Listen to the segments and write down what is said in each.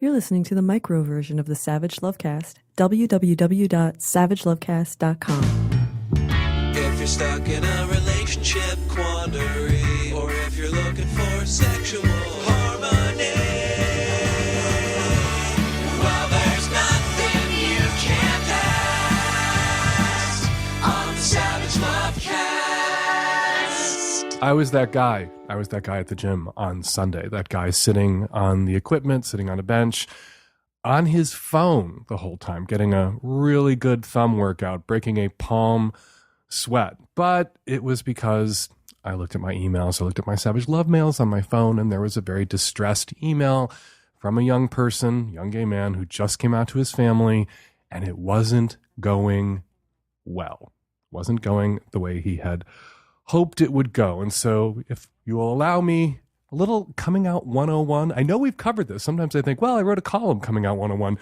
You're listening to the micro version of the Savage Lovecast. www.savagelovecast.com. If you're stuck in a relationship quandary, or if you're looking for sexual harmony, well, there's nothing you can't ask on the Savage Lovecast. I was that guy at the gym on Sunday. That guy sitting on the equipment, sitting on a bench, on his phone the whole time, getting a really good thumb workout, breaking a palm sweat. But it was because I looked at my emails, I looked at my Savage Love mails on my phone, and there was a very distressed email from a young person, young gay man, who just came out to his family, and it wasn't going well. Wasn't going the way he had hoped it would go. And so if you will allow me a little coming out 101. I know we've covered this. Sometimes I think, well, I wrote a column coming out 101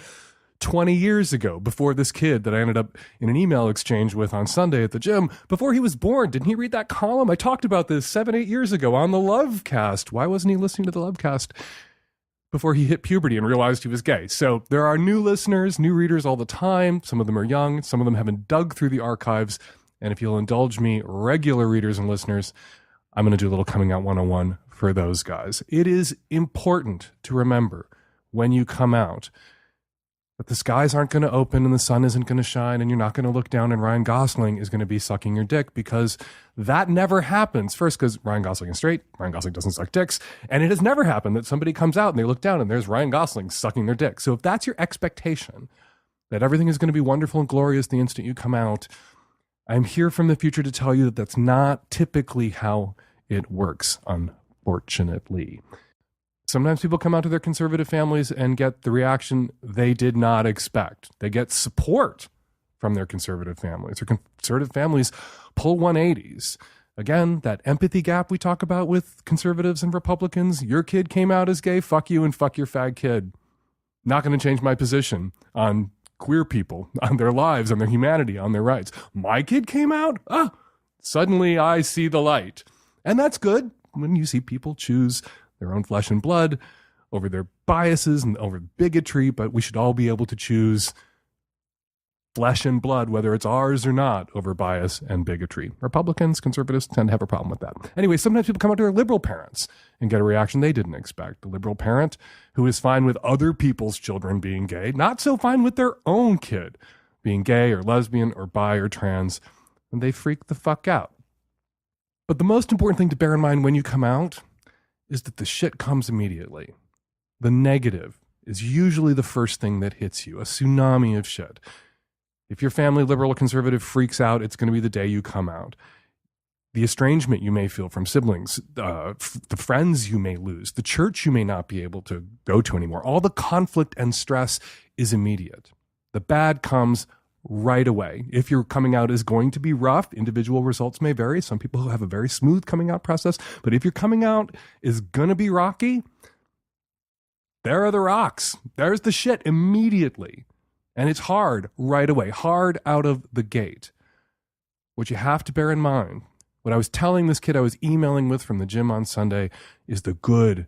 20 years ago, before this kid that I ended up in an email exchange with on Sunday at the gym, before he was born. Didn't he read that column? I talked about this 7-8 years ago on the Lovecast. Why wasn't he listening to the Lovecast before he hit puberty and realized he was gay? So there are new listeners, new readers all the time. Some of them are young. Some of them haven't dug through the archives. And if you'll indulge me, regular readers and listeners, I'm going to do a little coming out 101 for those guys. It is important to remember when you come out that the skies aren't going to open and the sun isn't going to shine and you're not going to look down and Ryan Gosling is going to be sucking your dick, because that never happens. First, because Ryan Gosling is straight. Ryan Gosling doesn't suck dicks. And it has never happened that somebody comes out and they look down and there's Ryan Gosling sucking their dick. So if that's your expectation, that everything is going to be wonderful and glorious the instant you come out, I'm here from the future to tell you that that's not typically how it works, unfortunately. Sometimes people come out to their conservative families and get the reaction they did not expect. They get support from their conservative families. Their conservative families pull 180s. Again, that empathy gap we talk about with conservatives and Republicans. Your kid came out as gay, fuck you and fuck your fag kid. Not going to change my position on queer people, on their lives, on their humanity, on their rights. My kid came out? Suddenly I see the light. And that's good when you see people choose their own flesh and blood over their biases and over bigotry, but we should all be able to choose flesh and blood, whether it's ours or not, over bias and bigotry. Republicans, conservatives tend to have a problem with that. Anyway, sometimes people come out to their liberal parents and get a reaction they didn't expect. The liberal parent who is fine with other people's children being gay, not so fine with their own kid being gay or lesbian or bi or trans, and they freak the fuck out. But the most important thing to bear in mind when you come out is that the shit comes immediately. The negative is usually the first thing that hits you, a tsunami of shit. If your family, liberal or conservative, freaks out, it's going to be the day you come out. The estrangement you may feel from siblings, the friends you may lose, the church you may not be able to go to anymore. All the conflict and stress is immediate. The bad comes right away. If your coming out is going to be rough, individual results may vary. Some people have a very smooth coming out process. But if your coming out is going to be rocky, there are the rocks. There's the shit immediately. And it's hard right away, hard out of the gate. What you have to bear in mind, what I was telling this kid I was emailing with from the gym on Sunday, is the good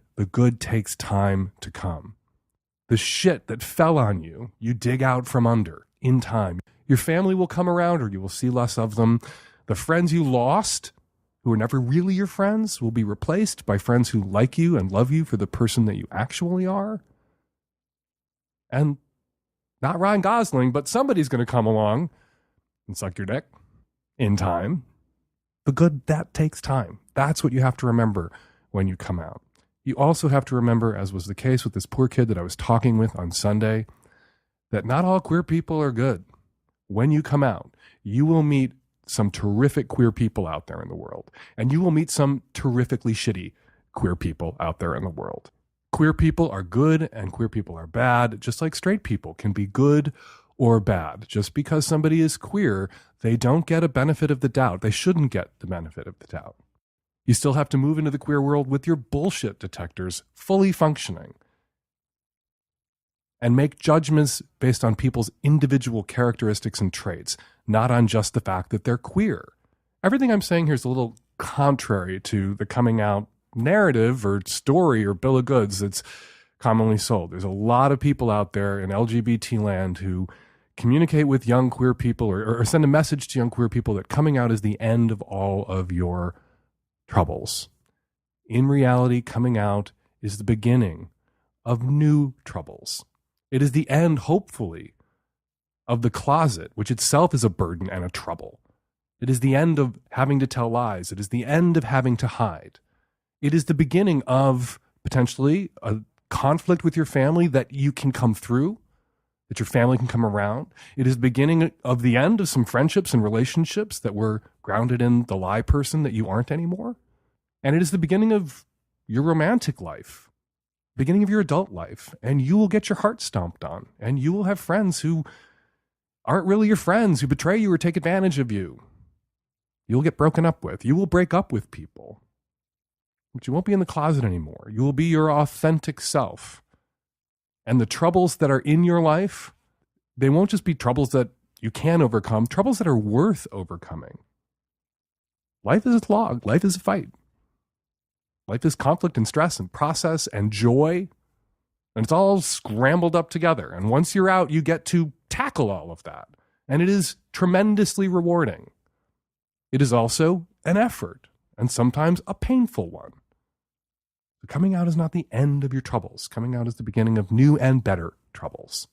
takes time to come. The shit that fell on you, you dig out from under in time. Your family will come around or you will see less of them. The friends you lost, who are never really your friends, will be replaced by friends who like you and love you for the person that you actually are. And not Ryan Gosling, but somebody's going to come along and suck your dick in time. The good, that takes time. That's what you have to remember when you come out. You also have to remember, as was the case with this poor kid that I was talking with on Sunday, that not all queer people are good. When you come out, you will meet some terrific queer people out there in the world, and you will meet some terrifically shitty queer people out there in the world. Queer people are good and queer people are bad, just like straight people can be good or bad. Just because somebody is queer, they don't get a benefit of the doubt. They shouldn't get the benefit of the doubt. You still have to move into the queer world with your bullshit detectors fully functioning and make judgments based on people's individual characteristics and traits, not on just the fact that they're queer. Everything I'm saying here is a little contrary to the coming out narrative or story or bill of goods that's commonly sold. There's a lot of people out there in LGBT land who communicate with young queer people or send a message to young queer people that coming out is the end of all of your troubles. In reality, coming out is the beginning of new troubles. It is the end, hopefully, of the closet, which itself is a burden and a trouble. It is the end of having to tell lies. It is the end of having to hide. It is the beginning of potentially a conflict with your family that you can come through, that your family can come around. It is the beginning of the end of some friendships and relationships that were grounded in the lie person that you aren't anymore. And it is the beginning of your romantic life, beginning of your adult life. And you will get your heart stomped on. And you will have friends who aren't really your friends, who betray you or take advantage of you. You'll get broken up with. You will break up with people. But you won't be in the closet anymore. You will be your authentic self. And the troubles that are in your life, they won't just be troubles that you can overcome, troubles that are worth overcoming. Life is a slog. Life is a fight. Life is conflict and stress and process and joy. And it's all scrambled up together. And once you're out, you get to tackle all of that. And it is tremendously rewarding. It is also an effort, and sometimes a painful one. Coming out is not the end of your troubles. Coming out is the beginning of new and better troubles.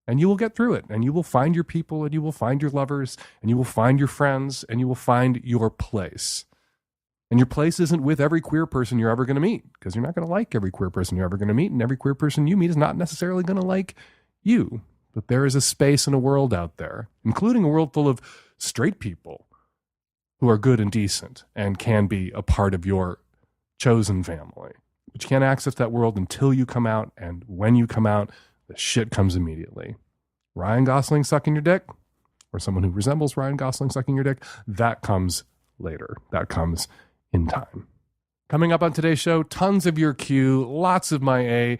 And you will get through it, and you will find your people, and you will find your lovers, and you will find your friends, and you will find your place. And your place isn't with every queer person you're ever going to meet, because you're not going to like every queer person you're ever going to meet, and every queer person you meet is not necessarily going to like you. But there is a space and a world out there, including a world full of straight people who are good and decent and can be a part of your chosen family. But you can't access that world until you come out, and when you come out, the shit comes immediately. Ryan Gosling sucking your dick, or someone who resembles Ryan Gosling sucking your dick, that comes later. That comes in time. Coming up on today's show, tons of your Q, lots of my A.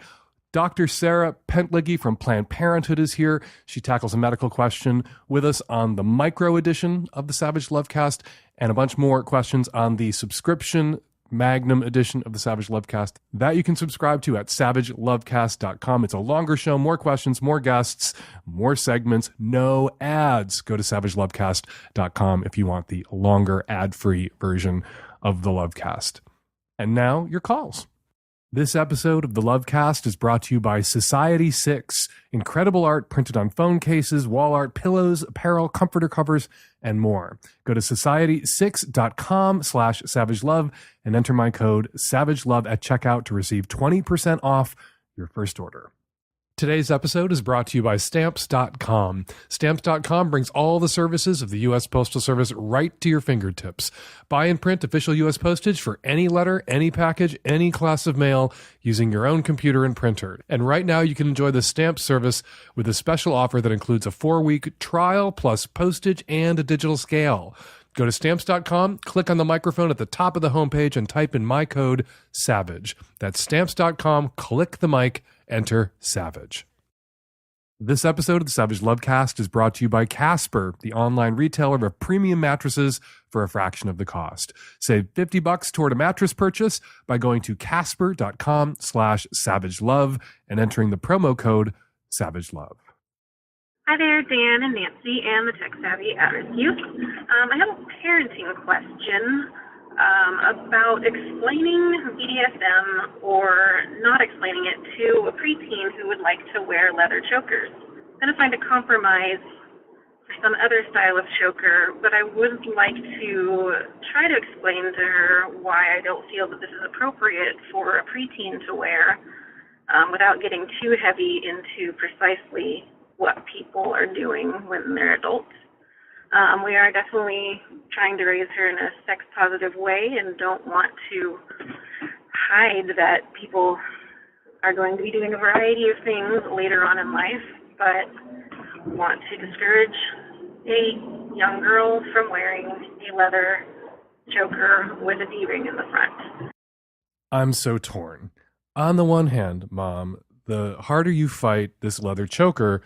Dr. Sarah Pentlicky from Planned Parenthood is here. She tackles a medical question with us on the micro edition of the Savage Lovecast, and a bunch more questions on the subscription Magnum edition of the Savage Lovecast that you can subscribe to at savagelovecast.com. It's a longer show, more questions, more guests, more segments, no ads. Go to savagelovecast.com if you want the longer ad-free version of the Lovecast. And now your calls. This episode of the Lovecast is brought to you by s.e.x. Incredible art printed on phone cases, wall art, pillows, apparel, comforter covers, and more. Go to society6.com/savagelove and enter my code SAVAGELOVE at checkout to receive 20% off your first order. Today's episode is brought to you by Stamps.com. Stamps.com brings all the services of the U.S. Postal Service right to your fingertips. Buy and print official U.S. postage for any letter, any package, any class of mail using your own computer and printer. And right now you can enjoy the Stamps service with a special offer that includes a 4-week trial plus postage and a digital scale. Go to Stamps.com, click on the microphone at the top of the homepage, and type in my code SAVAGE. That's Stamps.com, click the mic, enter SAVAGE. This episode of the Savage Lovecast is brought to you by Casper, the online retailer of premium mattresses for a fraction of the cost. Save $50 toward a mattress purchase by going to casper.com/savagelove and entering the promo code SAVAGELOVE. Hi there, Dan and Nancy and the Tech Savvy at-risk youth. I have a parenting question about explaining BDSM or not explaining it to a preteen who would like to wear leather chokers. I'm going to find a compromise for some other style of choker, but I would like to try to explain to her why I don't feel that this is appropriate for a preteen to wear without getting too heavy into precisely what people are doing when they're adults. We are definitely trying to raise her in a sex-positive way and don't want to hide that people are going to be doing a variety of things later on in life, but want to discourage a young girl from wearing a leather choker with a D-ring in the front. I'm so torn. On the one hand, Mom, the harder you fight this leather choker,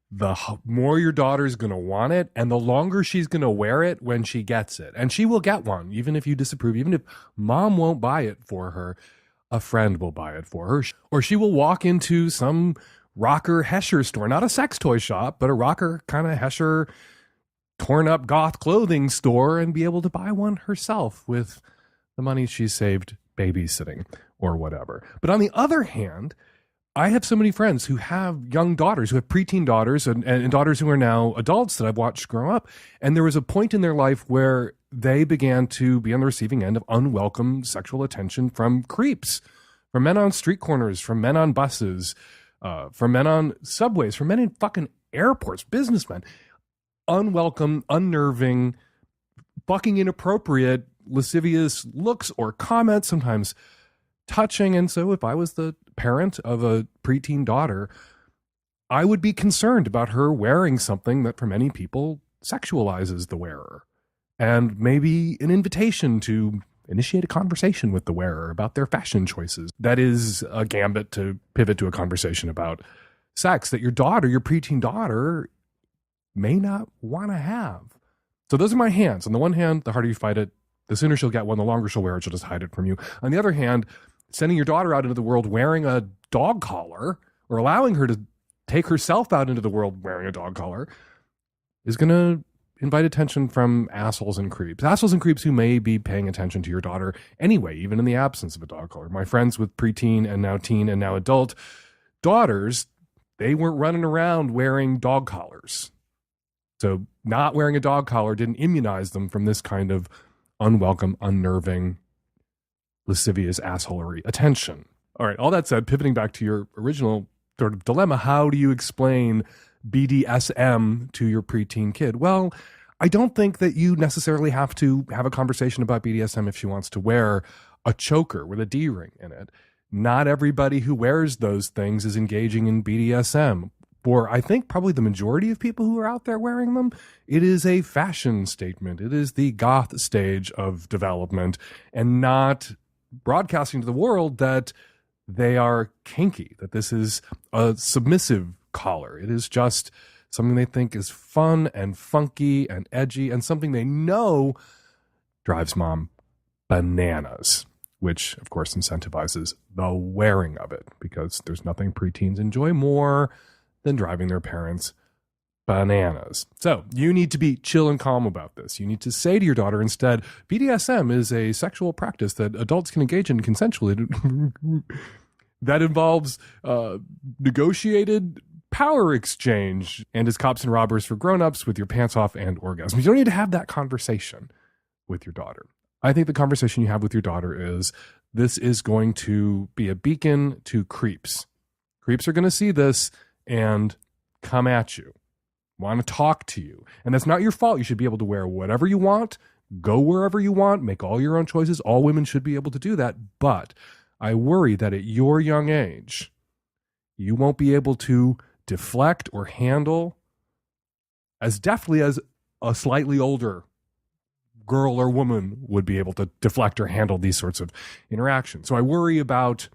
the more your daughter's going to want it, and the longer she's going to wear it when she gets it. And she will get one, even if you disapprove, even if Mom won't buy it for her. a friend will buy it for her. Or she will walk into some rocker Hesher store, not a sex toy shop, but a rocker kind of Hesher torn up goth clothing store, and be able to buy one herself with the money she saved babysitting or whatever. But on the other hand, I have so many friends who have young daughters, who have preteen daughters and daughters who are now adults that I've watched grow up. And there was a point in their life where they began to be on the receiving end of unwelcome sexual attention from creeps, from men on street corners, from men on buses, from men on subways, from men in fucking airports, businessmen. Unwelcome, unnerving, fucking inappropriate, lascivious looks or comments, sometimes touching. And so if I was the parent of a preteen daughter, I would be concerned about her wearing something that for many people sexualizes the wearer, and maybe an invitation to initiate a conversation with the wearer about their fashion choices. That is a gambit to pivot to a conversation about sex that your daughter, your preteen daughter, may not want to have. So those are my hands. On the one hand, the harder you fight it, the sooner she'll get one, the longer she'll wear it, she'll just hide it from you. On the other hand, sending your daughter out into the world wearing a dog collar, or allowing her to take herself out into the world wearing a dog collar, is going to invite attention from assholes and creeps. Assholes and creeps who may be paying attention to your daughter anyway, even in the absence of a dog collar. My friends with preteen and now teen and now adult daughters, they weren't running around wearing dog collars. So not wearing a dog collar didn't immunize them from this kind of unwelcome, unnerving, lascivious assholery attention. All right, all that said, pivoting back to your original sort of dilemma, how do you explain BDSM to your preteen kid? Well, I don't think that you necessarily have to have a conversation about BDSM if she wants to wear a choker with a D-ring in it. Not everybody who wears those things is engaging in BDSM. For I think probably the majority of people who are out there wearing them, it is a fashion statement. It is the goth stage of development, and not broadcasting to the world that they are kinky, that this is a submissive collar. It is just something they think is fun and funky and edgy, and something they know drives mom bananas, which of course incentivizes the wearing of it, because there's nothing preteens enjoy more than driving their parents bananas. So you need to be chill and calm about this. You need to say to your daughter instead, BDSM is a sexual practice that adults can engage in consensually that involves negotiated power exchange and is cops and robbers for grown-ups with your pants off and orgasms. You don't need to have that conversation with your daughter. I think the conversation you have with your daughter is, this is going to be a beacon to creeps. Creeps are going to see this and come at you, want to talk to you. And that's not your fault. You should be able to wear whatever you want, go wherever you want, make all your own choices. All women should be able to do that. But I worry that at your young age, you won't be able to deflect or handle as deftly as a slightly older girl or woman would be able to deflect or handle these sorts of interactions. So I worry about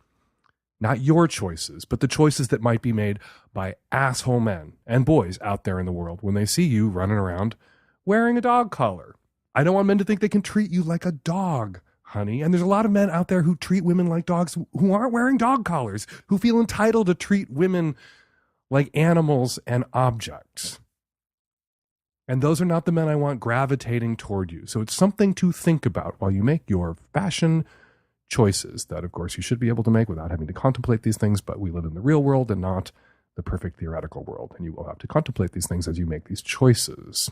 not your choices, but the choices that might be made by asshole men and boys out there in the world when they see you running around wearing a dog collar. I don't want men to think they can treat you like a dog, honey. And there's a lot of men out there who treat women like dogs who aren't wearing dog collars, who feel entitled to treat women like animals and objects. And those are not the men I want gravitating toward you. So it's something to think about while you make your fashion choices that, of course, you should be able to make without having to contemplate these things. But we live in the real world and not the perfect theoretical world. And you will have to contemplate these things as you make these choices.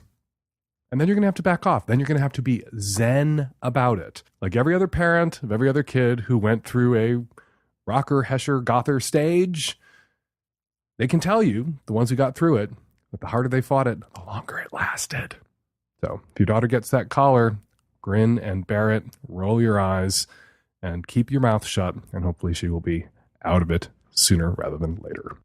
And then you're going to have to back off. Then you're going to have to be zen about it. Like every other parent of every other kid who went through a rocker, Hesher, gother stage, they can tell you, the ones who got through it, that the harder they fought it, the longer it lasted. So if your daughter gets that collar, grin and bear it, roll your eyes, and keep your mouth shut, and hopefully she will be out of it sooner rather than later.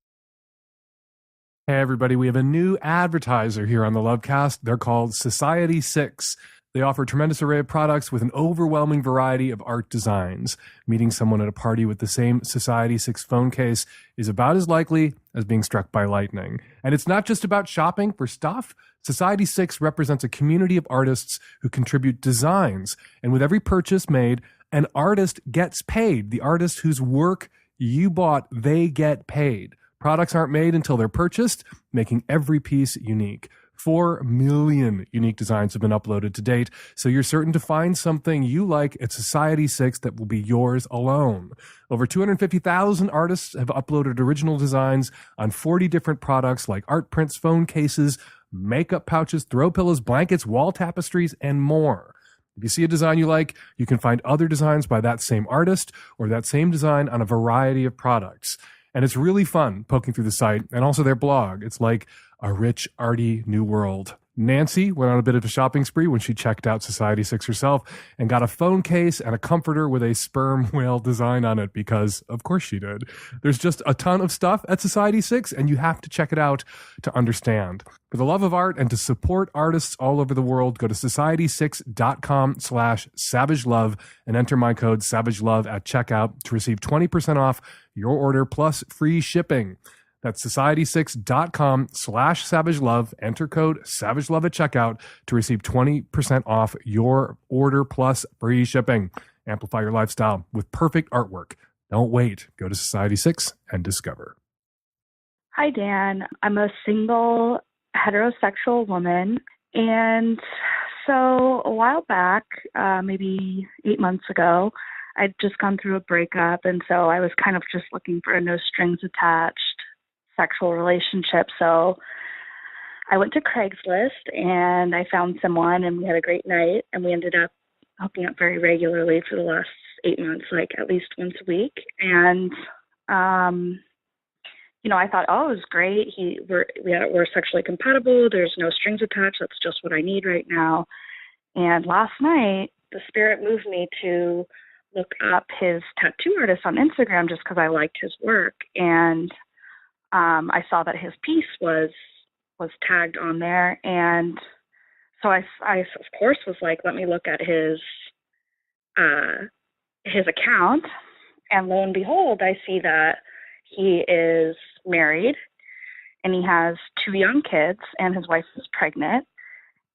Hey everybody, we have a new advertiser here on the Lovecast. They're called s.e.x. They offer a tremendous array of products with an overwhelming variety of art designs. Meeting someone at a party with the same s.e.x. phone case is about as likely as being struck by lightning. And it's not just about shopping for stuff. s.e.x. represents a community of artists who contribute designs. And with every purchase made, an artist gets paid. The artist whose work you bought, they get paid. Products aren't made until they're purchased, making every piece unique. 4 million unique designs have been uploaded to date, so you're certain to find something you like at Society 6 that will be yours alone. Over 250,000 artists have uploaded original designs on 40 different products like art prints, phone cases, makeup pouches, throw pillows, blankets, wall tapestries, and more. If you see a design you like, you can find other designs by that same artist or that same design on a variety of products. And it's really fun poking through the site and also their blog. It's like a rich, arty new world. Nancy went on a bit of a shopping spree when she checked out Society 6 herself and got a phone case and a comforter with a sperm whale design on it because, of course, she did. There's just a ton of stuff at Society 6, and you have to check it out to understand. For the love of art and to support artists all over the world, go to society6.com/savagelove and enter my code SAVAGELOVE at checkout to receive 20% off your order plus free shipping. That's society6.com/savagelove. Enter code SAVAGELOVE at checkout to receive 20% off your order plus free shipping. Amplify your lifestyle with perfect artwork. Don't wait. Go to Society 6 and discover. Hi, Dan. I'm a single heterosexual woman. And so a while back, maybe 8 months ago, I'd just gone through a breakup. And so I was kind of just looking for a no strings attached sexual relationship. So I went to Craigslist and I found someone and we had a great night, and we ended up hooking up very regularly for the last 8 months, like at least once a week. And, I thought, oh, it was great. We're sexually compatible. There's no strings attached. That's just what I need right now. And last night, the spirit moved me to look up his tattoo artist on Instagram just because I liked his work. And I saw that his piece was tagged on there, and so I of course was like, let me look at his account, and lo and behold, I see that he is married, and he has 2 young kids, and his wife is pregnant,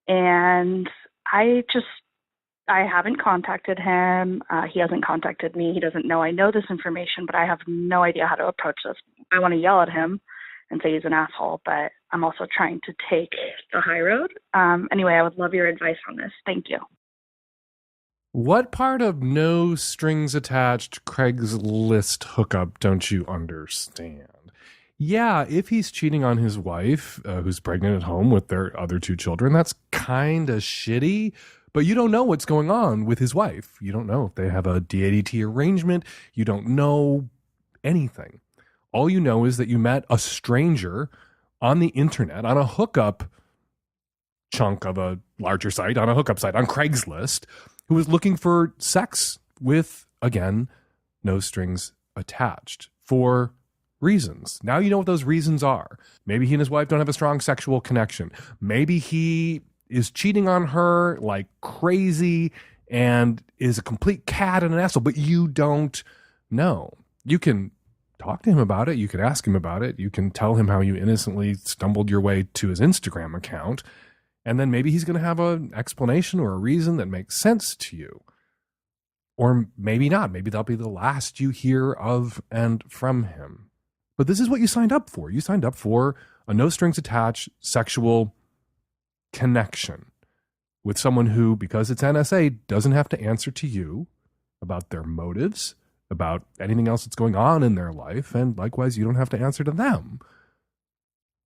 and I haven't contacted him. He hasn't contacted me. He doesn't know I know this information, but I have no idea how to approach this. I want to yell at him and say he's an asshole, but I'm also trying to take the high road. Anyway, I would love your advice on this. Thank you. What part of no strings attached Craigslist hookup don't you understand? Yeah, if he's cheating on his wife, who's pregnant at home with their other 2 children, that's kind of shitty. But you don't know what's going on with his wife. You don't know if they have a DADT arrangement. You don't know anything. All you know is that you met a stranger on the internet, on a hookup chunk of a larger site, on a hookup site, on Craigslist, who was looking for sex with, again, no strings attached for reasons. Now you know what those reasons are. Maybe he and his wife don't have a strong sexual connection. Maybe he is cheating on her like crazy and is a complete cat and an asshole, but you don't know. You can talk to him about it. You can ask him about it. You can tell him how you innocently stumbled your way to his Instagram account. And then maybe he's going to have an explanation or a reason that makes sense to you. Or maybe not. Maybe that'll be the last you hear of and from him. But this is what you signed up for. You signed up for a no strings attached sexual connection with someone who, because it's NSA, doesn't have to answer to you about their motives, about anything else that's going on in their life, and likewise, you don't have to answer to them.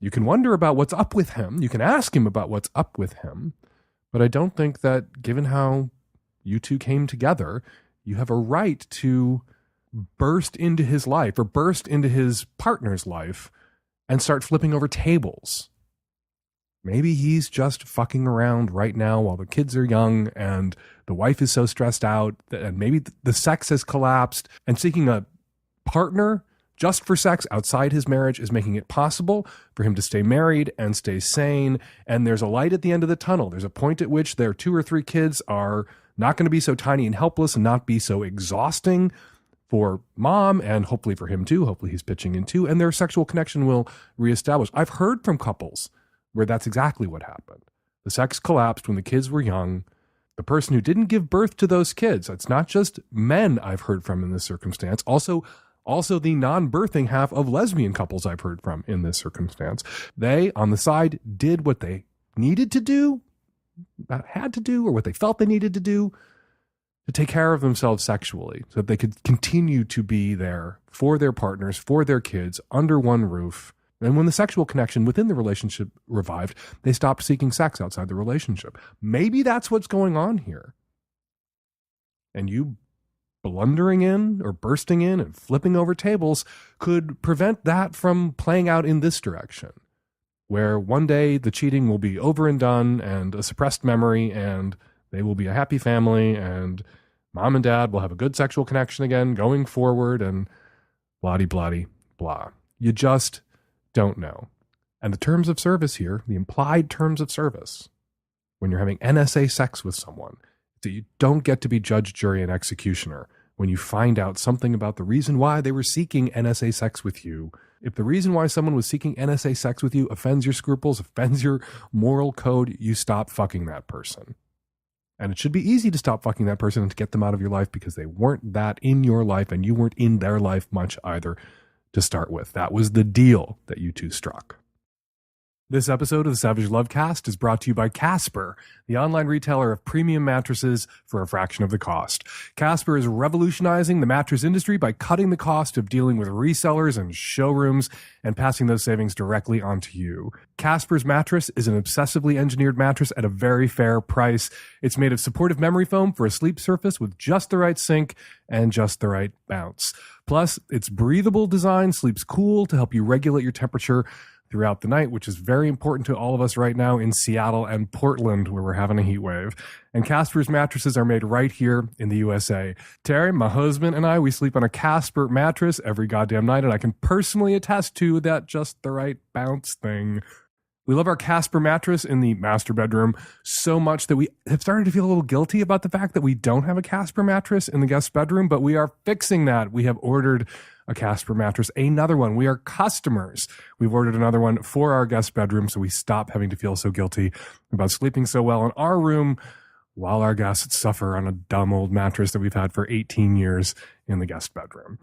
You can wonder about what's up with him. You can ask him about what's up with him, but I don't think that, given how you two came together, you have a right to burst into his life or burst into his partner's life and start flipping over tables. Maybe he's just fucking around right now while the kids are young and the wife is so stressed out, and maybe the sex has collapsed, and seeking a partner just for sex outside his marriage is making it possible for him to stay married and stay sane. And there's a light at the end of the tunnel. There's a point at which their 2 or 3 kids are not going to be so tiny and helpless and not be so exhausting for mom, and hopefully for him too. Hopefully he's pitching in too, and their sexual connection will reestablish. I've heard from couples where that's exactly what happened. The sex collapsed when the kids were young. The person who didn't give birth to those kids. It's not just men I've heard from in this circumstance. Also the non-birthing half of lesbian couples I've heard from in this circumstance. They, on the side, did what they needed to do, had to do, or what they felt they needed to do to take care of themselves sexually so that they could continue to be there for their partners, for their kids, under one roof. And when the sexual connection within the relationship revived, they stopped seeking sex outside the relationship. Maybe that's what's going on here. And you blundering in or bursting in and flipping over tables could prevent that from playing out in this direction, where one day the cheating will be over and done and a suppressed memory, and they will be a happy family, and mom and dad will have a good sexual connection again going forward, and blah-de-blah-de-blah. You just don't know. And the terms of service here, the implied terms of service, when you're having NSA sex with someone, that you don't get to be judge, jury, and executioner when you find out something about the reason why they were seeking NSA sex with you. If the reason why someone was seeking NSA sex with you offends your scruples, offends your moral code, you stop fucking that person. And it should be easy to stop fucking that person and to get them out of your life, because they weren't that in your life and you weren't in their life much either to start with. That was the deal that you two struck. This episode of the Savage Lovecast is brought to you by Casper, the online retailer of premium mattresses for a fraction of the cost. Casper is revolutionizing the mattress industry by cutting the cost of dealing with resellers and showrooms and passing those savings directly onto you. Casper's mattress is an obsessively engineered mattress at a very fair price. It's made of supportive memory foam for a sleep surface with just the right sink and just the right bounce. Plus, its breathable design sleeps cool to help you regulate your temperature throughout the night, which is very important to all of us right now in Seattle and Portland, where we're having a heat wave. And Casper's mattresses are made right here in the USA. Terry, my husband, and I, we sleep on a Casper mattress every goddamn night, and I can personally attest to that just the right bounce thing. We love our Casper mattress in the master bedroom so much that we have started to feel a little guilty about the fact that we don't have a Casper mattress in the guest bedroom, but we are fixing that. We have ordered a Casper mattress, another one. We are customers. We've ordered another one for our guest bedroom, so we stop having to feel so guilty about sleeping so well in our room while our guests suffer on a dumb old mattress that we've had for 18 years in the guest bedroom.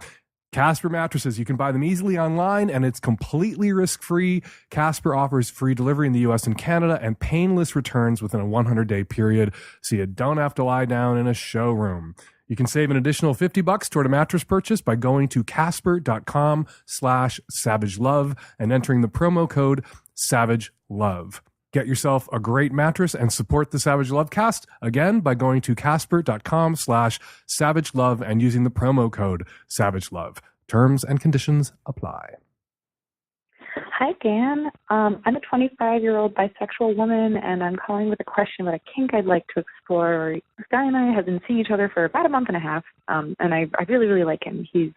Casper mattresses, you can buy them easily online, and it's completely risk-free. Casper offers free delivery in the US and Canada and painless returns within a 100-day period, so you don't have to lie down in a showroom. You can save an additional $50 toward a mattress purchase by going to casper.com/savagelove and entering the promo code SAVAGELOVE. Get yourself a great mattress and support the Savage Lovecast, again, by going to casper.com/savagelove and using the promo code SAVAGELOVE. Terms and conditions apply. Hi, Dan. I'm a 25-year-old bisexual woman, and I'm calling with a question about a kink I'd like to explore. This guy and I have been seeing each other for about a month and a half, and I really, really like him. He's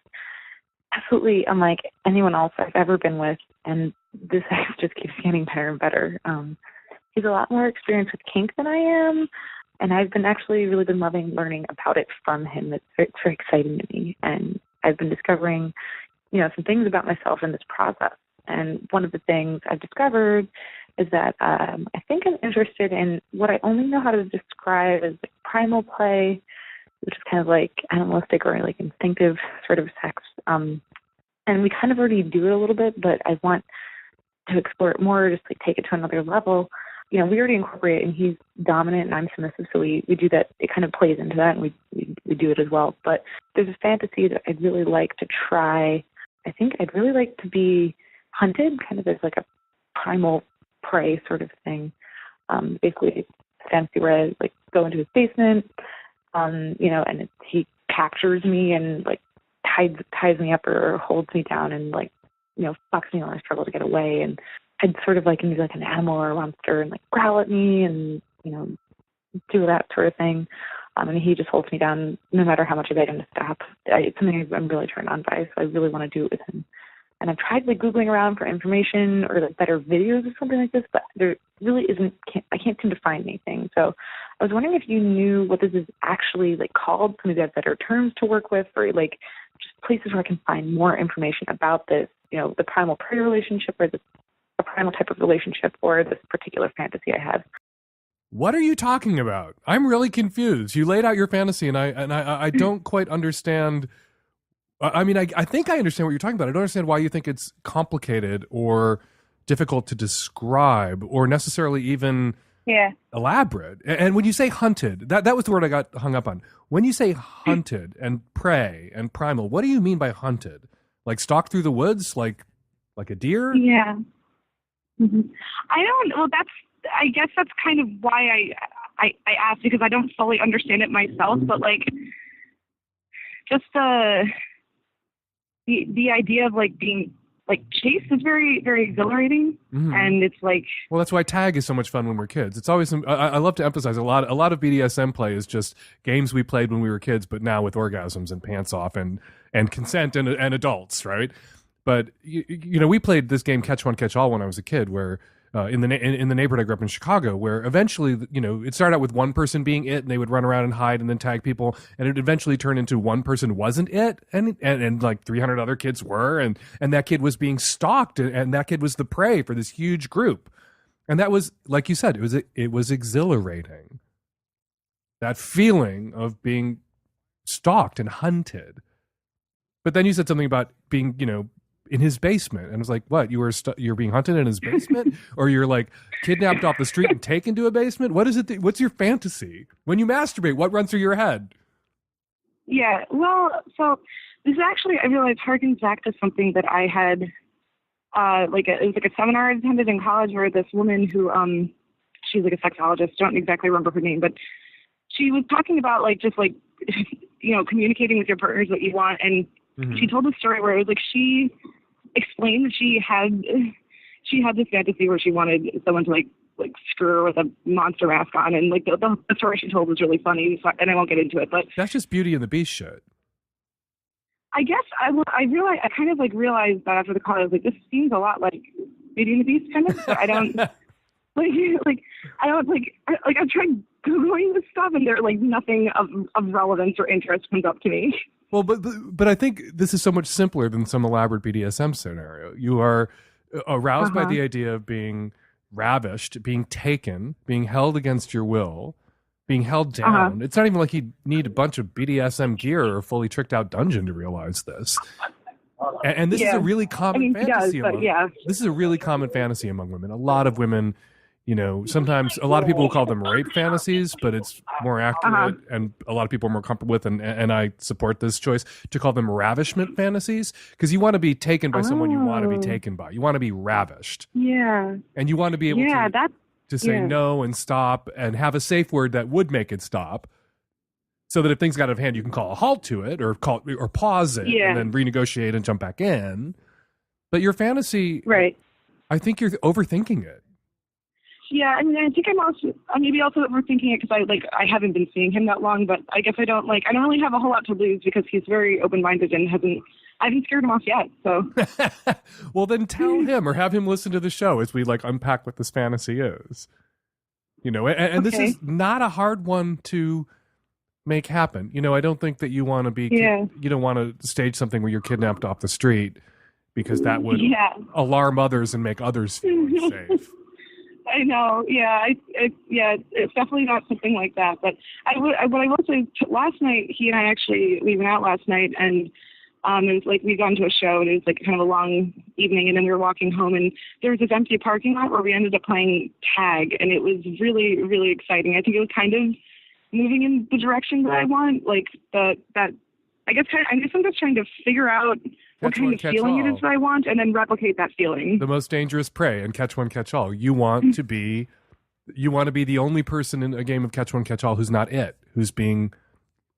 absolutely unlike anyone else I've ever been with, and this sex just keeps getting better and better. He's a lot more experienced with kink than I am, and I've been actually really been loving learning about it from him. It's very exciting to me, and I've been discovering, some things about myself in this process. And one of the things I've discovered is that I think I'm interested in what I only know how to describe as like primal play, which is kind of like animalistic or like instinctive sort of sex. And we kind of already do it a little bit, but I want to explore it more, just like take it to another level. We already incorporate it, and he's dominant and I'm submissive, so we do that. It kind of plays into that, and we do it as well. But there's a fantasy that I'd really like to try. I think I'd really like to be hunted, kind of as like a primal prey sort of thing. Basically, fantasy where I like go into his basement, and he captures me and like ties me up or holds me down and like fucks me while I struggle to get away. And I'd sort of like him to be like an animal or a monster and like growl at me and do that sort of thing. And he just holds me down no matter how much I beg him to stop. It's something I'm really turned on by, so I really want to do it with him. And I've tried like Googling around for information or like better videos or something like this, but there really I can't seem to find anything. So I was wondering if you knew what this is actually like called, so maybe I have better terms to work with, or like just places where I can find more information about this, the primal prey relationship or a primal type of relationship or this particular fantasy I have. What are you talking about? I'm really confused. You laid out your fantasy, and I don't quite understand. I mean, I think I understand what you're talking about. I don't understand why you think it's complicated or difficult to describe or necessarily even elaborate. And when you say hunted, that was the word I got hung up on. When you say hunted and prey and primal, what do you mean by hunted? Like stalk through the woods, like a deer? Yeah. Mm-hmm. I guess that's kind of why I asked, because I don't fully understand it myself, but like just the idea of like being like chased is very, very exhilarating. Mm-hmm. And it's like, well, that's why tag is so much fun when we're kids. It's always, I love to emphasize a lot of BDSM play is just games we played when we were kids, but now with orgasms and pants off and consent and adults, right? But you know, we played this game Catch One Catch All when I was a kid, where in the neighborhood I grew up in Chicago, where eventually, you know, it started out with one person being it, and they would run around and hide and then tag people, and it eventually turned into one person wasn't it, and like 300 other kids were, and that kid was being stalked, and that kid was the prey for this huge group, and that was, like you said, it was exhilarating. That feeling of being stalked and hunted. But then you said something about being, you know, in his basement, and I was like, what, you're being hunted in his basement, or you're like kidnapped off the street and taken to a basement? What is it what's your fantasy when you masturbate? What runs through your head? Yeah, well, so this actually, I realized, harkens back to something that I had it was like a seminar I attended in college, where this woman who she's like a sexologist, don't exactly remember her name, but she was talking about like just like you know, communicating with your partners what you want. And mm-hmm. she told a story where it was like she explained that she had this fantasy where she wanted someone to like screw her with a monster mask on, and like the story she told was really funny, so, and I won't get into it, but that's just Beauty and the Beast shit. I guess I kind of like realized that after the call, I was like, this seems a lot like Beauty and the Beast kind of, but I don't I've tried Googling this stuff, and there like nothing of relevance or interest comes up to me. Well, but I think this is so much simpler than some elaborate BDSM scenario. You are aroused by the idea of being ravished, being taken, being held against your will, being held down. It's not even like you need a bunch of BDSM gear or a fully tricked out dungeon to realize this. And this is a really common fantasy. This is a really common fantasy among women. A lot of women, you know, sometimes a lot of people will call them rape fantasies, but it's more accurate, and a lot of people are more comfortable with, and I support this choice, to call them ravishment fantasies, because you want to be taken by someone you want to be taken by. You want to be ravished. Yeah. And you want to be able to say no and stop and have a safe word that would make it stop, so that if things got out of hand, you can call a halt to it or pause it and then renegotiate and jump back in. But your fantasy, right? I think you're overthinking it. Yeah, I mean, I think I'm maybe also overthinking it, because I haven't been seeing him that long, but I guess I don't really have a whole lot to lose, because he's very open-minded and I haven't scared him off yet. So, well, then tell him or have him listen to the show as we unpack what this fantasy is. You know, and this is not a hard one to make happen. You know, I don't think that you want to be, you don't want to stage something where you're kidnapped off the street, because that would alarm others and make others feel unsafe. I know, it's definitely not something like that. But what I will say, last night, he and I we went out last night, and it was like we'd gone to a show, and it was like kind of a long evening, and then we were walking home, and there was this empty parking lot where we ended up playing tag, and it was really, really exciting. I think it was kind of moving in the direction that I want, like I guess I'm just trying to figure out what kind of feeling it is that I want, and then replicate that feeling. The most dangerous prey, and catch one, catch all. You want to be the only person in a game of catch one, catch all who's not it, who's being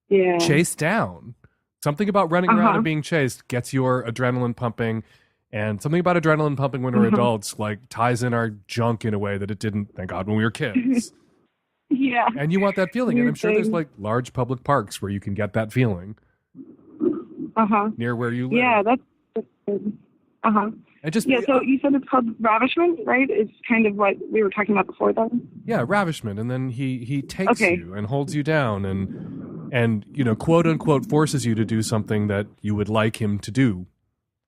chased down. Something about running around and being chased gets your adrenaline pumping, and something about adrenaline pumping when we're adults ties in our junk in a way that it didn't, thank God, when we were kids. Yeah. And you want that feeling, and I'm sure there's large public parks where you can get that feeling. Near where you live. Yeah, that's good. And just so you said it's called ravishment, right? It's kind of what we were talking about before, then. Yeah, ravishment, and then he takes you and holds you down, and you know, quote unquote, forces you to do something that you would like him to do,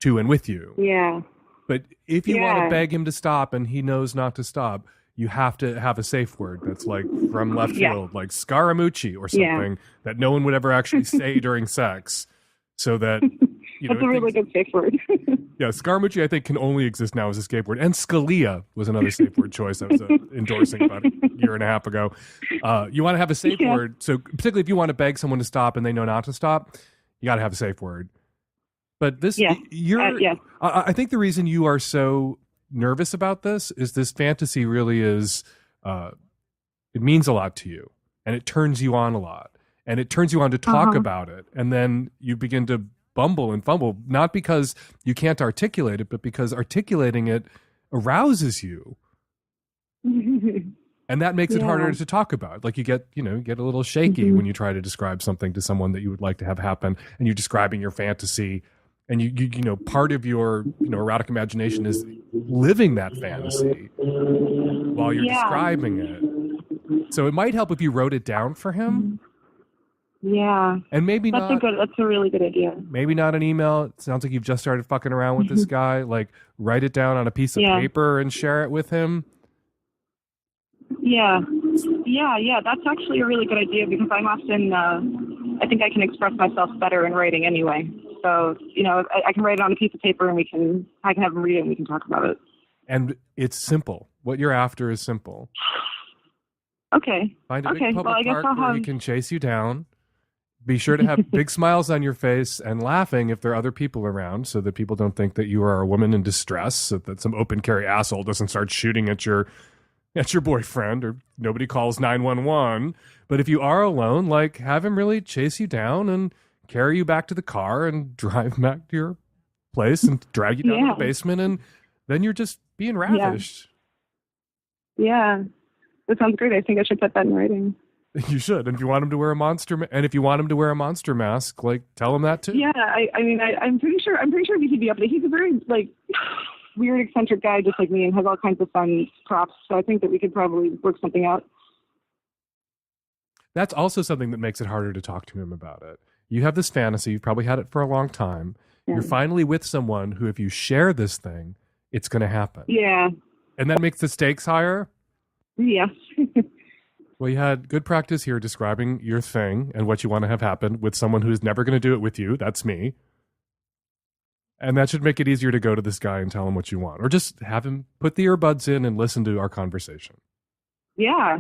to and with you. Yeah. But if you want to beg him to stop and he knows not to stop, you have to have a safe word that's like from left field, like Scaramucci or something that no one would ever actually say during sex, so that that's a really good safe word. Yeah, Scaramucci, I think, can only exist now as a safe word. And Scalia was another safe word choice I was endorsing about a year and a half ago. You want to have a safe word. So particularly if you want to beg someone to stop and they know not to stop, you got to have a safe word. But this, I think the reason you are so nervous about this is this fantasy really is, it means a lot to you, and it turns you on a lot, and it turns you on to talk about it. And then you begin to bumble and fumble, not because you can't articulate it, but because articulating it arouses you. And that makes it harder to talk about. Like you get a little shaky when you try to describe something to someone that you would like to have happen, and you're describing your fantasy, and you part of your erotic imagination is living that fantasy while you're describing it. So it might help if you wrote it down for him. Yeah. And maybe that's a really good idea. Maybe not an email. It sounds like you've just started fucking around with this guy. Like write it down on a piece of paper and share it with him. Yeah. That's actually a really good idea because I'm often, I think I can express myself better in writing anyway. So, I can write it on a piece of paper and I can have him read it and we can talk about it. And it's simple. What you're after is simple. Okay. Find a big public park where he can chase you down. Be sure to have big smiles on your face and laughing if there are other people around so that people don't think that you are a woman in distress, so that some open carry asshole doesn't start shooting at your boyfriend or nobody calls 911. But if you are alone, like have him really chase you down and carry you back to the car and drive back to your place and drag you down to the basement, and then you're just being ravished. Yeah. That sounds great. I think I should put that in writing. You should. And if you want him to wear a monster mask, like tell him that too. Yeah, I'm pretty sure he'd be up to it. He's a very weird, eccentric guy just like me and has all kinds of fun props. So I think that we could probably work something out. That's also something that makes it harder to talk to him about it. You have this fantasy, you've probably had it for a long time. Yeah. You're finally with someone who, if you share this thing, it's going to happen. Yeah. And that makes the stakes higher? Yes. Well, you had good practice here describing your thing and what you want to have happen with someone who's never going to do it with you. That's me. And that should make it easier to go to this guy and tell him what you want. Or just have him put the earbuds in and listen to our conversation. Yeah.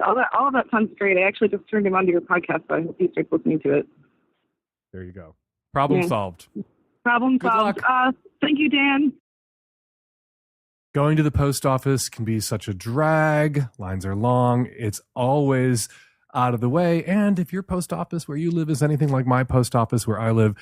All of that sounds great. I actually just turned him onto your podcast, so I hope he starts listening to it. There you go. Problem solved. Problem solved. Thank you, Dan. Going to the post office can be such a drag. Lines are long. It's always out of the way. And if your post office where you live is anything like my post office where I live,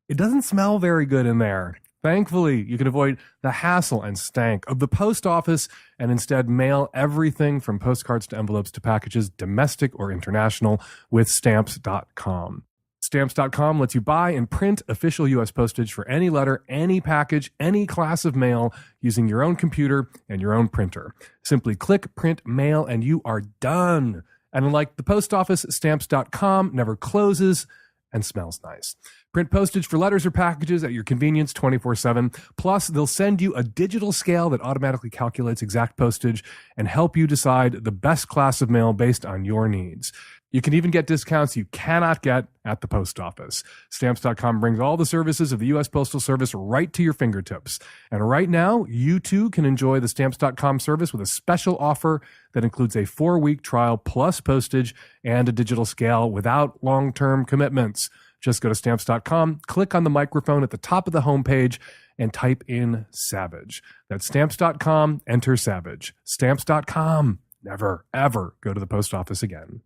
it doesn't smell very good in there. Thankfully, you can avoid the hassle and stank of the post office and instead mail everything from postcards to envelopes to packages, domestic or international, with Stamps.com. Stamps.com lets you buy and print official U.S. postage for any letter, any package, any class of mail using your own computer and your own printer. Simply click, print, mail, and you are done. And unlike the post office, Stamps.com never closes and smells nice. Print postage for letters or packages at your convenience 24/7. Plus, they'll send you a digital scale that automatically calculates exact postage and help you decide the best class of mail based on your needs. You can even get discounts you cannot get at the post office. Stamps.com brings all the services of the U.S. Postal Service right to your fingertips. And right now, you too can enjoy the Stamps.com service with a special offer that includes a 4-week trial plus postage and a digital scale without long-term commitments. Just go to Stamps.com, click on the microphone at the top of the homepage, and type in Savage. That's Stamps.com, enter Savage. Stamps.com. Never, ever go to the post office again.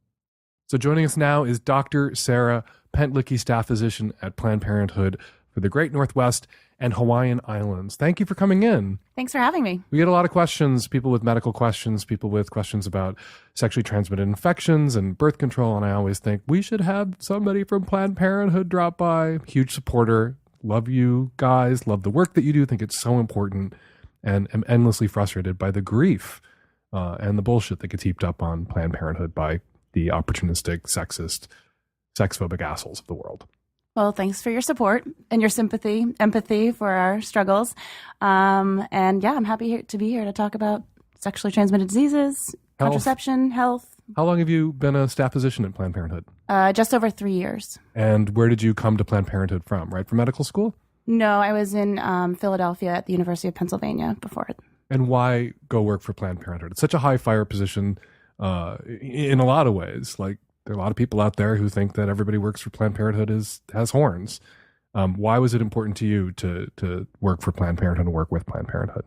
So joining us now is Dr. Sarah Pentlicky, staff physician at Planned Parenthood for the Great Northwest and Hawaiian Islands. Thank you for coming in. Thanks for having me. We get a lot of questions, people with medical questions, people with questions about sexually transmitted infections and birth control, and I always think we should have somebody from Planned Parenthood drop by. Huge supporter. Love you guys. Love the work that you do. Think it's so important, and am endlessly frustrated by the grief and the bullshit that gets heaped up on Planned Parenthood by the opportunistic, sexist, sex-phobic assholes of the world. Well, thanks for your support and your empathy for our struggles. And yeah, I'm happy to be here to talk about sexually transmitted diseases, Health. contraception, health. How long have you been a staff physician at Planned Parenthood? Just over 3 years. And where did you come to Planned Parenthood from? Right from medical school? No, I was in Philadelphia at the University of Pennsylvania before it. And why go work for Planned Parenthood? It's such a high fire position in a lot of ways. Like, there are a lot of people out there who think that everybody works for Planned Parenthood has horns. Why was it important to you to work for Planned Parenthood and work with Planned Parenthood?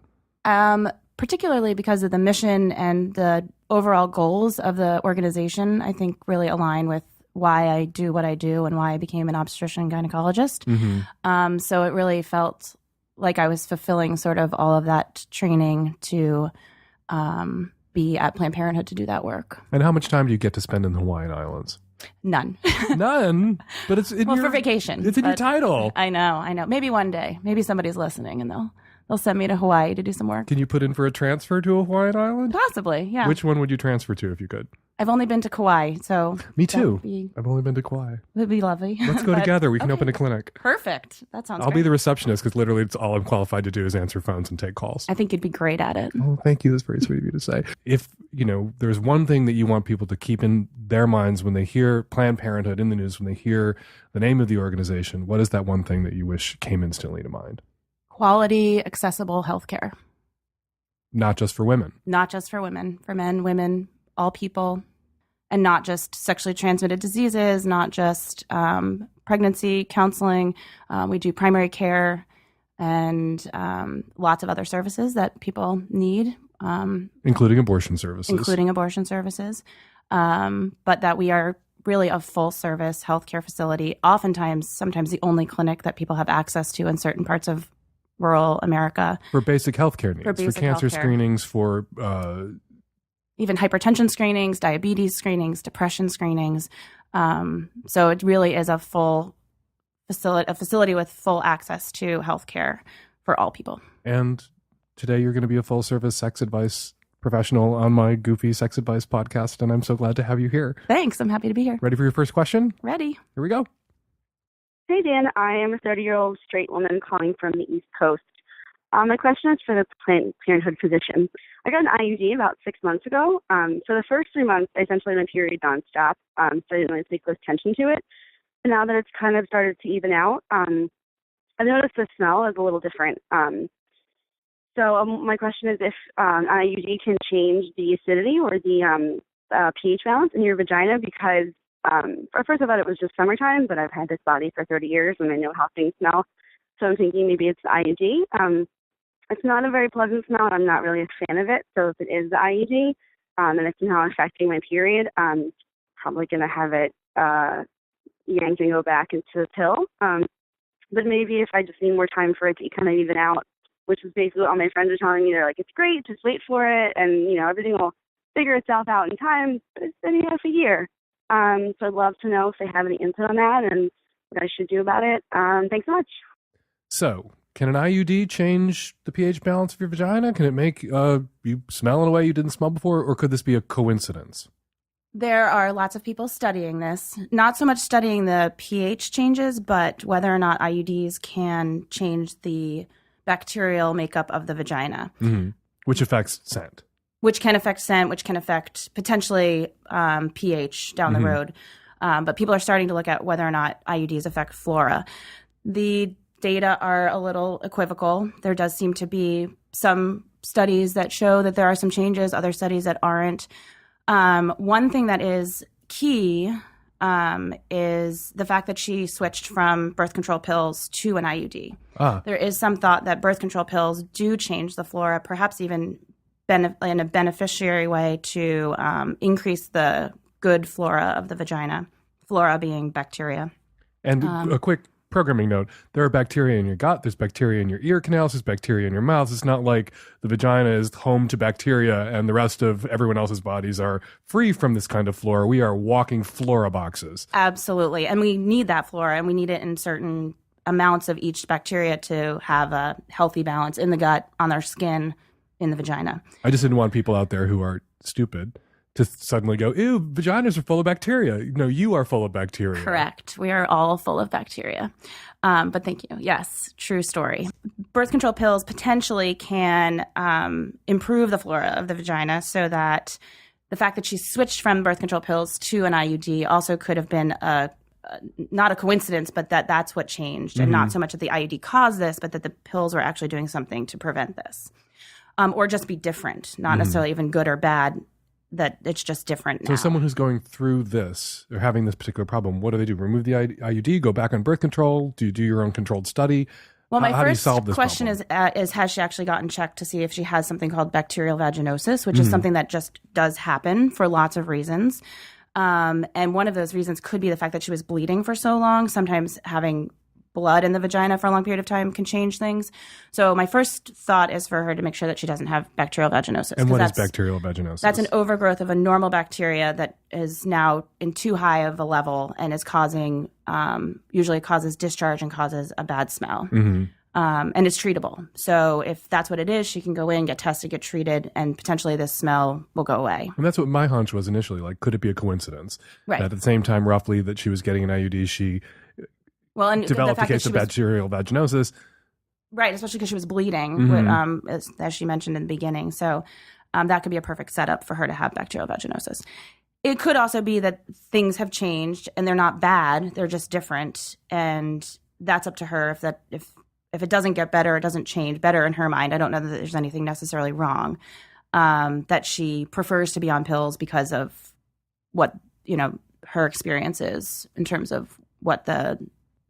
Particularly because of the mission and the overall goals of the organization, I think really align with why I do what I do and why I became an obstetrician gynecologist. Mm-hmm. So it really felt like I was fulfilling sort of all of that training to be at Planned Parenthood to do that work. And how much time do you get to spend in the Hawaiian Islands? None. None? But it's in well, for vacation. It's in your title. I know. Maybe one day. Maybe somebody's listening and they'll send me to Hawaii to do some work. Can you put in for a transfer to a Hawaiian island? Possibly, yeah. Which one would you transfer to if you could? I've only been to Kauai, so... Me too. I've only been to Kauai. It would be lovely. Let's go together. We can open a clinic. Perfect. That sounds I'll great. be the receptionist because literally it's all I'm qualified to do is answer phones and take calls. I think you'd be great at it. Oh, thank you. That's very sweet of you to say. If, there's one thing that you want people to keep in their minds when they hear Planned Parenthood in the news, when they hear the name of the organization, what is that one thing that you wish came instantly to mind? Quality, accessible healthcare. Not just for women. Not just for women. For men, women, all people. And not just sexually transmitted diseases, not just pregnancy counseling. We do primary care and lots of other services that people need. Including abortion services. But that we are really a full service healthcare facility, sometimes the only clinic that people have access to in certain parts of rural America. For basic healthcare needs, for cancer screenings, for... even hypertension screenings, diabetes screenings, depression screenings. So it really is a facility with full access to healthcare for all people. And today you're going to be a full service sex advice professional on my Goofy Sex Advice podcast, and I'm so glad to have you here. Thanks. I'm happy to be here. Ready for your first question? Ready. Here we go. Hey, Dan. I am a 30-year-old straight woman calling from the East Coast. My question is for the Planned Parenthood physician. I got an IUD about 6 months ago. So the first 3 months, I essentially had my period nonstop, so I didn't really pay close attention to it. And now that it's kind of started to even out, I've noticed the smell is a little different. So my question is if an IUD can change the acidity or the pH balance in your vagina, because at first I thought it was just summertime, but I've had this body for 30 years and I know how things smell. So I'm thinking maybe it's the IUD. It's not a very pleasant smell, and I'm not really a fan of it. So if it is the IUD, and it's now affecting my period, I'm probably going to have it yanked and go back into the pill. But maybe if I just need more time for it to kind of even out, which is basically what all my friends are telling me. They're like, it's great, just wait for it, and, everything will figure itself out in time. But it's been half a year. So I'd love to know if they have any input on that and what I should do about it. Thanks so much. So, can an IUD change the pH balance of your vagina? Can it make you smell in a way you didn't smell before? Or could this be a coincidence? There are lots of people studying this, not so much studying the pH changes, but whether or not IUDs can change the bacterial makeup of the vagina. Mm-hmm. Which affects scent. Which can affect scent, which can affect potentially pH down the road. But people are starting to look at whether or not IUDs affect flora. The data are a little equivocal. There does seem to be some studies that show that there are some changes, other studies that aren't. One thing that is key is the fact that she switched from birth control pills to an IUD. There is some thought that birth control pills do change the flora, perhaps even in a beneficiary way to increase the good flora of the vagina, flora being bacteria. And a quick programming note, there are bacteria in your gut, there's bacteria in your ear canals, there's bacteria in your mouth. It's not like the vagina is home to bacteria and the rest of everyone else's bodies are free from this kind of flora. We are walking flora boxes. Absolutely. And we need that flora, and we need it in certain amounts of each bacteria to have a healthy balance in the gut, on our skin, in the vagina. I just didn't want people out there who are stupid to suddenly go, ew, vaginas are full of bacteria. No, you are full of bacteria. Correct. We are all full of bacteria. But thank you. Yes, true story. Birth control pills potentially can improve the flora of the vagina, so that the fact that she switched from birth control pills to an IUD also could have been not a coincidence, but that's what changed. And not so much that the IUD caused this, but that the pills were actually doing something to prevent this. Or just be different, not necessarily even good or bad, that it's just different now. So someone who's going through this or having this particular problem, what do they do? Remove the IUD, go back on birth control? Do you do your own controlled study? Well, my How do you first solve this question problem? is has she actually gotten checked to see if she has something called bacterial vaginosis, which is something that just does happen for lots of reasons. And one of those reasons could be the fact that she was bleeding for so long. Sometimes having blood in the vagina for a long period of time can change things. So my first thought is for her to make sure that she doesn't have bacterial vaginosis. And what is bacterial vaginosis? That's an overgrowth of a normal bacteria that is now in too high of a level and is causing, usually causes discharge and causes a bad smell. And it's treatable. So if that's what it is, she can go in, get tested, get treated, and potentially this smell will go away. And that's what my hunch was initially. Like, could it be a coincidence? Right. That at the same time, roughly, that she was getting an IUD, she and developed the a fact case that of bacterial vaginosis. Right, especially because she was bleeding, as she mentioned in the beginning. So that could be a perfect setup for her to have bacterial vaginosis. It could also be that things have changed and they're not bad; they're just different, and that's up to her. If it doesn't get better, it doesn't change better in her mind. I don't know that there's anything necessarily wrong. That she prefers to be on pills because of what her experience is in terms of what the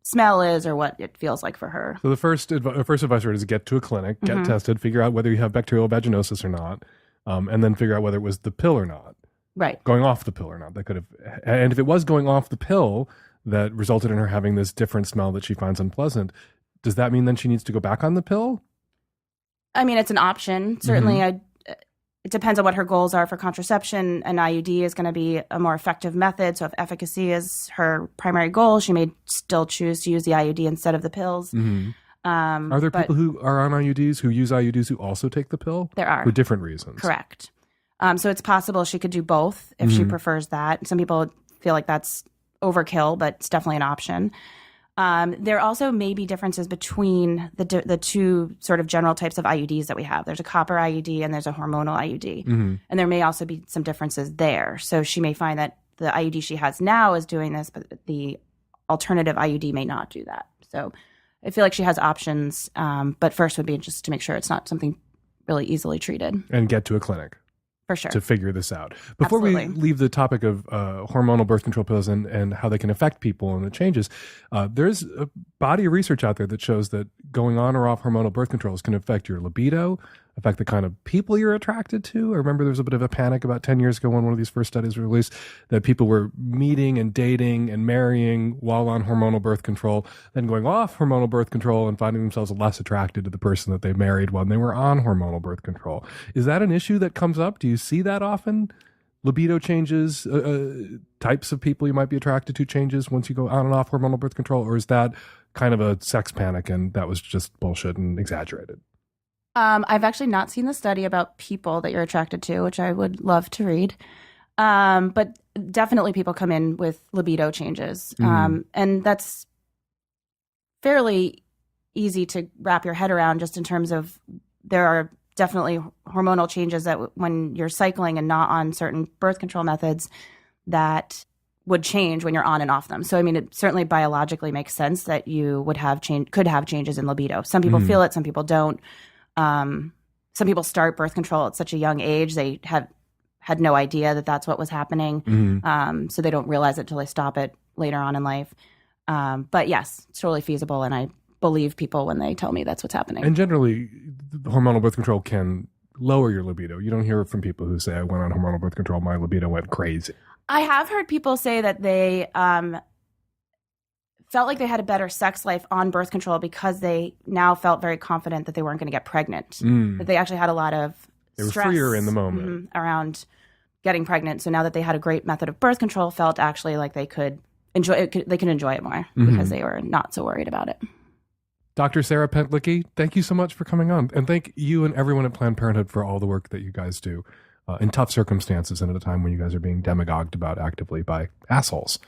smell is or what it feels like for her. So the first advice is get to a clinic, get tested, figure out whether you have bacterial vaginosis or not, and then figure out whether it was the pill or not. Right. Going off the pill or not. That could have, and if it was going off the pill that resulted in her having this different smell that she finds unpleasant, does that mean then she needs to go back on the pill? I mean, it's an option. Certainly, it depends on what her goals are for contraception. An IUD is going to be a more effective method. So if efficacy is her primary goal, she may still choose to use the IUD instead of the pills. Are there people who are on IUDs, who use IUDs, who also take the pill? There are. For different reasons. Correct. So it's possible she could do both if she prefers that. Some people feel like that's overkill, but it's definitely an option. There also may be differences between the two sort of general types of IUDs that we have. There's a copper IUD and there's a hormonal IUD. And there may also be some differences there. So she may find that the IUD she has now is doing this, but the alternative IUD may not do that. So I feel like she has options, but first would be just to make sure it's not something really easily treated. And get to a clinic. For sure. To figure this out. Before Absolutely. we leave the topic of hormonal birth control pills and how they can affect people and the changes, there's a body of research out there that shows that going on or off hormonal birth controls can affect your libido, affect the kind of people you're attracted to. I remember there was a bit of a panic about 10 years ago when one of these first studies were released that people were meeting and dating and marrying while on hormonal birth control, then going off hormonal birth control and finding themselves less attracted to the person that they married when they were on hormonal birth control. Is that an issue that comes up? Do you see that often? Libido changes, types of people you might be attracted to changes once you go on and off hormonal birth control? Or is that kind of a sex panic and that was just bullshit and exaggerated? I've actually not seen the study about people that you're attracted to, which I would love to read. But definitely people come in with libido changes. And that's fairly easy to wrap your head around just in terms of there are definitely hormonal changes that when you're cycling and not on certain birth control methods that would change when you're on and off them. So, I mean, it certainly biologically makes sense that you would have could have changes in libido. Some people feel it, some people don't. Some people start birth control at such a young age, they had no idea that that's what was happening. So they don't realize it till they stop it later on in life. But yes, it's totally feasible. And I believe people when they tell me that's what's happening. And generally, hormonal birth control can lower your libido. You don't hear from people who say, I went on hormonal birth control, my libido went crazy. I have heard people say that they felt like they had a better sex life on birth control because they now felt very confident that they weren't going to get pregnant. That they actually had a lot of stress. They were freer in the moment. Around getting pregnant. So now that they had a great method of birth control, felt actually like they could enjoy it. They could enjoy it more because they were not so worried about it. Dr. Sarah Pentlicky, thank you so much for coming on. And thank you and everyone at Planned Parenthood for all the work that you guys do. in tough circumstances and at a time when you guys are being demagogued about actively by assholes.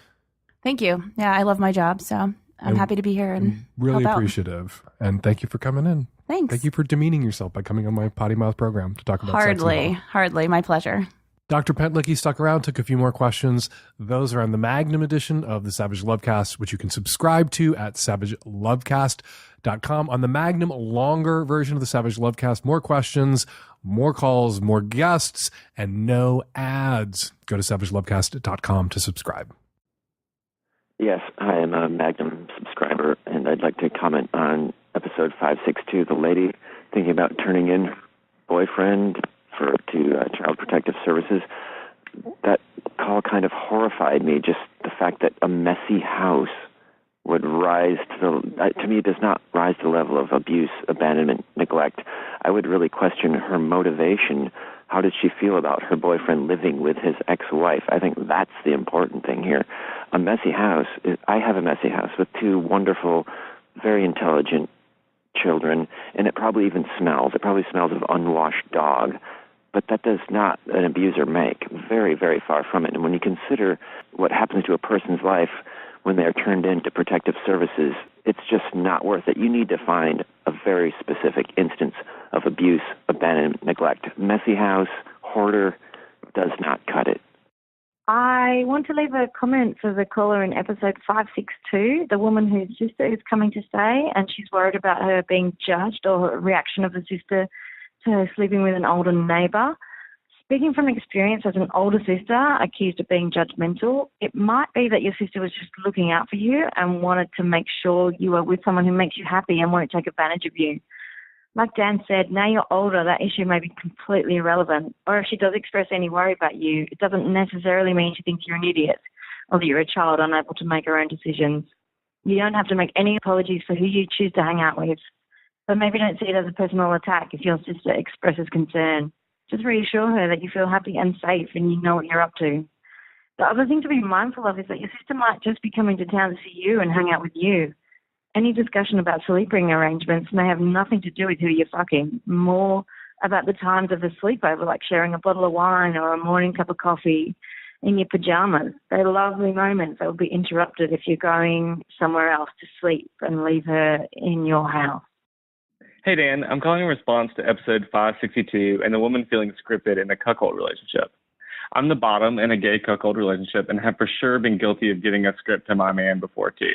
Thank you. Yeah, I love my job, so I'm happy to be here and really help out. appreciative. And thank you for coming in. Thanks. Thank you for demeaning yourself by coming on my potty mouth program to talk about sex and health. Hardly. My pleasure. Dr. Pentlicky stuck around, took a few more questions. Those are on the Magnum edition of the Savage Lovecast, which you can subscribe to at savagelovecast.com. On the Magnum longer version of the Savage Lovecast, more questions, more calls, more guests, and no ads. Go to savagelovecast.com to subscribe. Yes, I am a Magnum subscriber, and I'd like to comment on episode 562, the lady thinking about turning in her boyfriend to Child Protective Services. That call kind of horrified me, just the fact that a messy house would rise to me, it does not rise to the level of abuse, abandonment, neglect. I would really question her motivation. How did she feel about her boyfriend living with his ex-wife? I think that's the important thing here. A messy house, I have a messy house with two wonderful, very intelligent children, and it probably even smells. It probably smells of unwashed dog. But that does not an abuser make. Very, very far from it. And when you consider what happens to a person's life when they are turned into protective services, it's just not worth it. You need to find a very specific instance of abuse, abandonment, neglect. Messy house, hoarder, does not cut it. I want to leave a comment for the caller in episode 562, the woman whose sister is coming to stay, and she's worried about her being judged or a reaction of the sister to her sleeping with an older neighbour. Speaking from experience as an older sister accused of being judgmental, it might be that your sister was just looking out for you and wanted to make sure you were with someone who makes you happy and won't take advantage of you. Like Dan said, now you're older, that issue may be completely irrelevant. Or if she does express any worry about you, it doesn't necessarily mean she thinks you're an idiot or that you're a child unable to make her own decisions. You don't have to make any apologies for who you choose to hang out with. But maybe don't see it as a personal attack if your sister expresses concern. Just reassure her that you feel happy and safe and you know what you're up to. The other thing to be mindful of is that your sister might just be coming to town to see you and hang out with you. Any discussion about sleeping arrangements may have nothing to do with who you're fucking, more about the times of a sleepover, like sharing a bottle of wine or a morning cup of coffee in your pajamas. They're lovely moments that will be interrupted if you're going somewhere else to sleep and leave her in your house. Hey, Dan. I'm calling in response to episode 562 and the woman feeling scripted in a cuckold relationship. I'm the bottom in a gay cuckold relationship and have for sure been guilty of giving a script to my man before, too.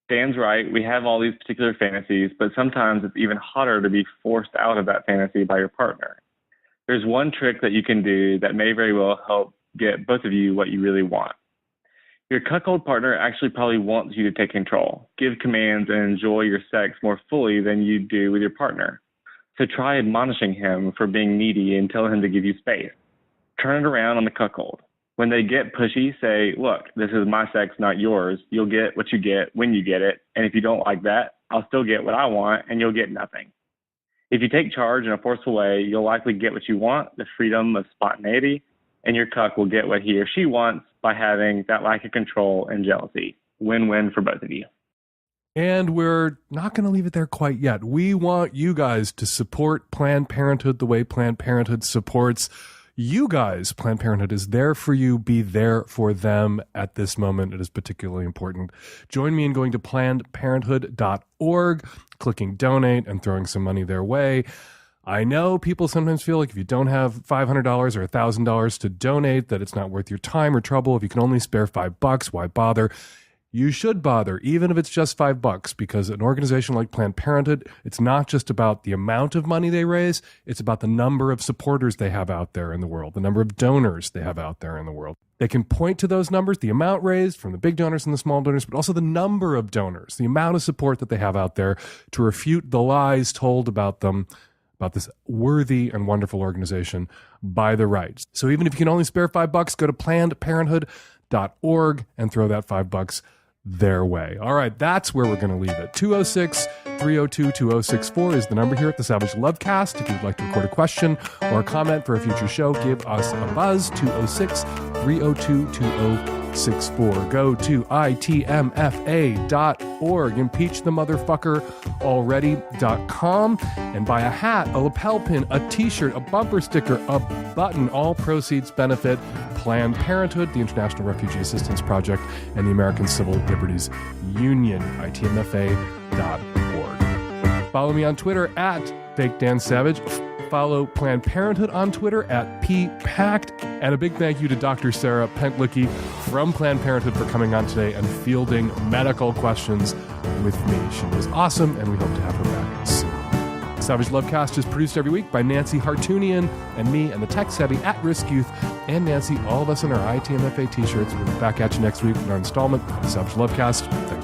Dan's right. We have all these particular fantasies, but sometimes it's even hotter to be forced out of that fantasy by your partner. There's one trick that you can do that may very well help get both of you what you really want. Your cuckold partner actually probably wants you to take control, give commands, and enjoy your sex more fully than you do with your partner. So try admonishing him for being needy and tell him to give you space. Turn it around on the cuckold. When they get pushy, say, look, this is my sex, not yours. You'll get what you get when you get it. And if you don't like that, I'll still get what I want and you'll get nothing. If you take charge in a forceful way, you'll likely get what you want, the freedom of spontaneity, and your cuck will get what he or she wants by having that lack of control and jealousy. Win-win for both of you. And we're not going to leave it there quite yet. We want you guys to support Planned Parenthood the way Planned Parenthood supports you guys. Planned Parenthood is there for you. Be there for them at this moment. It is particularly important. Join me in going to plannedparenthood.org, clicking donate, and throwing some money their way. I know people sometimes feel like if you don't have $500 or $1,000 to donate, that it's not worth your time or trouble. If you can only spare $5, why bother? You should bother, even if it's just $5, because an organization like Planned Parenthood, it's not just about the amount of money they raise, it's about the number of supporters they have out there in the world, the number of donors they have out there in the world. They can point to those numbers, the amount raised from the big donors and the small donors, but also the number of donors, the amount of support that they have out there to refute the lies told about them, about this worthy and wonderful organization by the right. So even if you can only spare $5, go to plannedparenthood.org and throw that $5 their way. All right, that's where we're going to leave it. 206-302-2064 is the number here at the Savage Lovecast. If you'd like to record a question or a comment for a future show, give us a buzz, 206-302-2064. 864. Go to itmfa.org. Impeach the motherfucker already.com and buy a hat, a lapel pin, a t-shirt, a bumper sticker, a button. All proceeds benefit Planned Parenthood, the International Refugee Assistance Project, and the American Civil Liberties Union. itmfa.org. Follow me on Twitter at Fake Dan Savage. Follow Planned Parenthood on Twitter at PPACT. And a big thank you to Dr. Sarah Pentlicky from Planned Parenthood for coming on today and fielding medical questions with me. She was awesome, and we hope to have her back soon. Savage Lovecast is produced every week by Nancy Hartunian and me and the tech-savvy at-risk youth. And Nancy, all of us in our ITMFA t-shirts. We'll be back at you next week with our installment of Savage Lovecast. Thanks